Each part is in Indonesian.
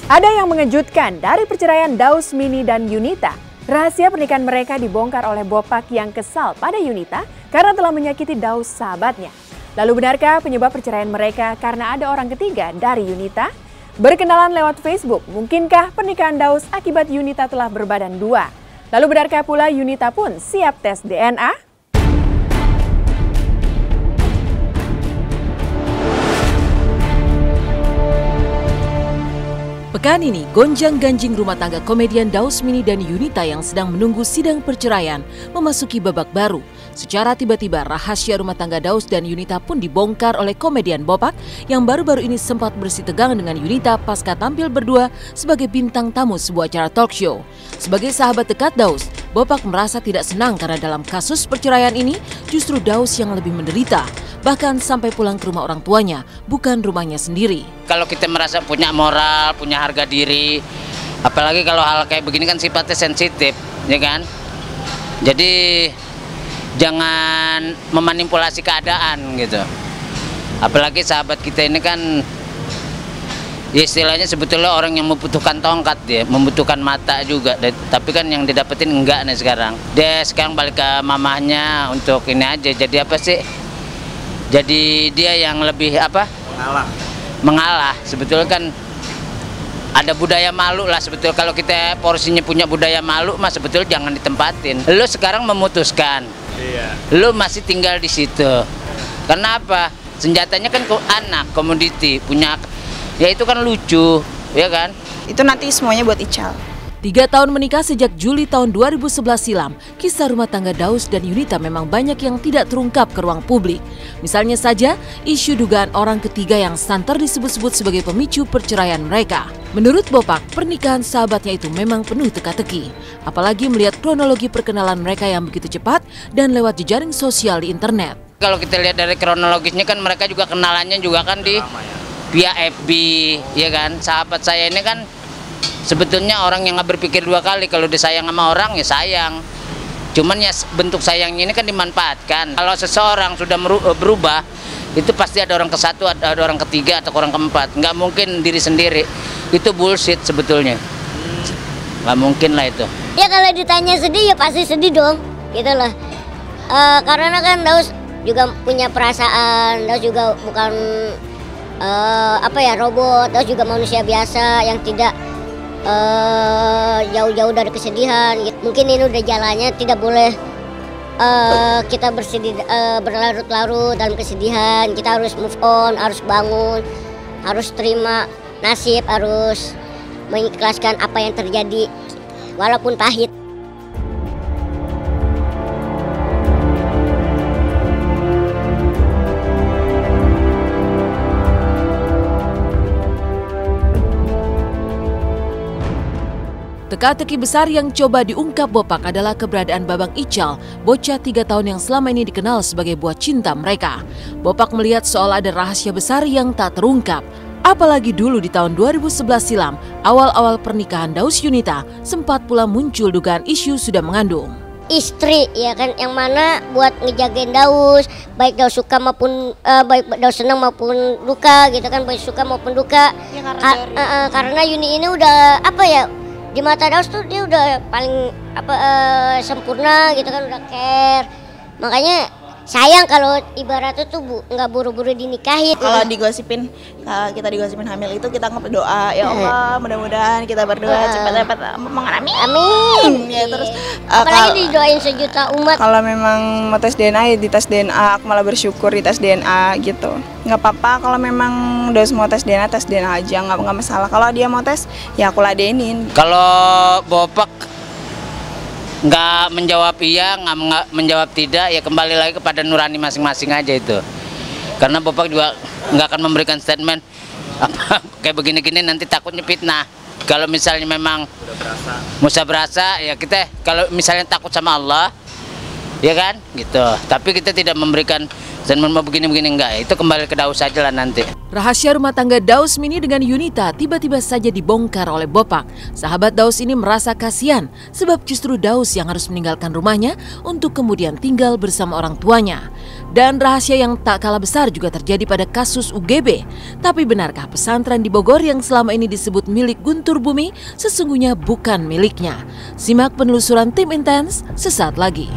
Ada yang mengejutkan dari perceraian Daus Mini dan Yunita. Rahasia pernikahan mereka dibongkar oleh Bopak yang kesal pada Yunita karena telah menyakiti Daus sahabatnya. Lalu benarkah penyebab perceraian mereka karena ada orang ketiga dari Yunita? Berkenalan lewat Facebook, mungkinkah pernikahan Daus akibat Yunita telah berbadan dua? Lalu benarkah pula Yunita pun siap tes DNA? Pekan ini, gonjang-ganjing rumah tangga komedian Daus Mini dan Yunita yang sedang menunggu sidang perceraian memasuki babak baru. Secara tiba-tiba, rahasia rumah tangga Daus dan Yunita pun dibongkar oleh komedian Bopak yang baru-baru ini sempat bersih tegang dengan Yunita pasca tampil berdua sebagai bintang tamu sebuah acara talk show. Sebagai sahabat dekat Daus, Bopak merasa tidak senang karena dalam kasus perceraian ini justru Daus yang lebih menderita. Bahkan sampai pulang ke rumah orang tuanya, bukan rumahnya sendiri. Kalau kita merasa punya moral, punya harga diri, apalagi kalau hal kayak begini kan sifatnya sensitif, ya kan? Jadi jangan memanipulasi keadaan gitu. Apalagi sahabat kita ini kan, ya istilahnya sebetulnya orang yang membutuhkan tongkat dia, membutuhkan mata juga. Tapi kan yang didapetin enggak nih sekarang. Dia sekarang balik ke mamahnya untuk ini aja. Jadi apa sih? Jadi dia yang lebih apa? Mengalah. Sebetulnya kan ada budaya malu lah sebetulnya. Kalau kita porsinya punya budaya malu mah sebetulnya jangan ditempatin. Lu sekarang memutuskan. Iya. Lu masih tinggal di situ. Kenapa? Senjatanya kan anak, komoditi, punya. Ya itu kan lucu, ya kan? Itu nanti semuanya buat Ical. 3 tahun menikah sejak Juli tahun 2011 silam, kisah rumah tangga Daus dan Yunita memang banyak yang tidak terungkap ke ruang publik. Misalnya saja, isu dugaan orang ketiga yang santer disebut-sebut sebagai pemicu perceraian mereka. Menurut Bopak, pernikahan sahabatnya itu memang penuh teka-teki. Apalagi melihat kronologi perkenalan mereka yang begitu cepat dan lewat jejaring sosial di internet. Kalau kita lihat dari kronologisnya kan mereka juga kenalannya juga kan di via FB, ya kan? Sahabat saya ini kan sebetulnya orang yang nggak berpikir dua kali, kalau disayang sama orang ya sayang. Cuman ya bentuk sayangnya ini kan dimanfaatkan. Kalau seseorang sudah berubah, itu pasti ada orang ke-1, ada orang ketiga atau orang keempat. Nggak mungkin diri sendiri. Itu bullshit sebetulnya. Nggak mungkin lah itu. Ya kalau ditanya sedih ya pasti sedih dong, gitu lah. Karena kan Daus juga punya perasaan, Daus juga bukan robot, Daus juga manusia biasa yang tidak jauh-jauh dari kesedihan. Mungkin ini udah jalannya, tidak boleh kita bersedih berlarut-larut dalam kesedihan. Kita harus move on, harus bangun, harus terima nasib, harus mengikhlaskan apa yang terjadi walaupun pahit. Teka-teki besar yang coba diungkap Bopak adalah keberadaan Babang Ical, bocah 3 tahun yang selama ini dikenal sebagai buah cinta mereka. Bopak melihat soal ada rahasia besar yang tak terungkap. Apalagi dulu di tahun 2011 silam, awal-awal pernikahan Daus Yunita, sempat pula muncul dugaan isu sudah mengandung. Istri ya kan, yang mana buat ngejagain Daus, baik Daus suka maupun baik Daus senang maupun duka gitu kan, baik suka maupun duka. Ya, karena Yuni ini udah di mata Daus tuh dia udah paling sempurna gitu kan, udah care. Makanya sayang kalau ibaratnya tuh nggak buru-buru dinikahin. Kalau digosipin, kita digosipin hamil itu kita berdoa, ya Allah mudah-mudahan kita berdoa cepat-cepat mengalami. Amin. Ya terus apalagi didoain sejuta umat. Kalau memang mau tes DNA ya dites DNA, aku malah bersyukur dites DNA gitu. Nggak apa-apa kalau memang Daus mau tes DNA aja, nggak masalah. Kalau dia mau tes ya aku ladenin. Kalau Bopak nggak menjawab iya, nggak menjawab tidak, ya kembali lagi kepada nurani masing-masing aja itu. Karena Bopak juga nggak akan memberikan statement kayak begini-gini nanti takutnya fitnah. Kalau misalnya memang musa berasa, ya kita kalau misalnya takut sama Allah, ya kan, gitu. Tapi kita tidak memberikan Dan mau begini-begini enggak, itu kembali ke Daus saja lah nanti. Rahasia rumah tangga Daus Mini dengan Yunita tiba-tiba saja dibongkar oleh Bopak. Sahabat Daus ini merasa kasihan sebab justru Daus yang harus meninggalkan rumahnya untuk kemudian tinggal bersama orang tuanya. Dan rahasia yang tak kalah besar juga terjadi pada kasus UGB. Tapi benarkah pesantren di Bogor yang selama ini disebut milik Guntur Bumi sesungguhnya bukan miliknya? Simak penelusuran tim Intens sesaat lagi.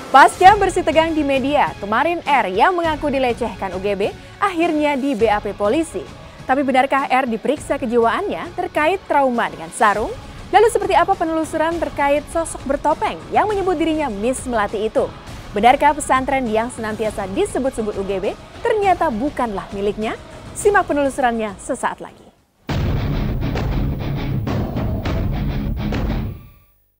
Pasca bersitegang di media, kemarin R yang mengaku dilecehkan UGB akhirnya di BAP polisi. Tapi benarkah R diperiksa kejiwaannya terkait trauma dengan sarung? Lalu seperti apa penelusuran terkait sosok bertopeng yang menyebut dirinya Miss Melati itu? Benarkah pesantren yang senantiasa disebut-sebut UGB ternyata bukanlah miliknya? Simak penelusurannya sesaat lagi.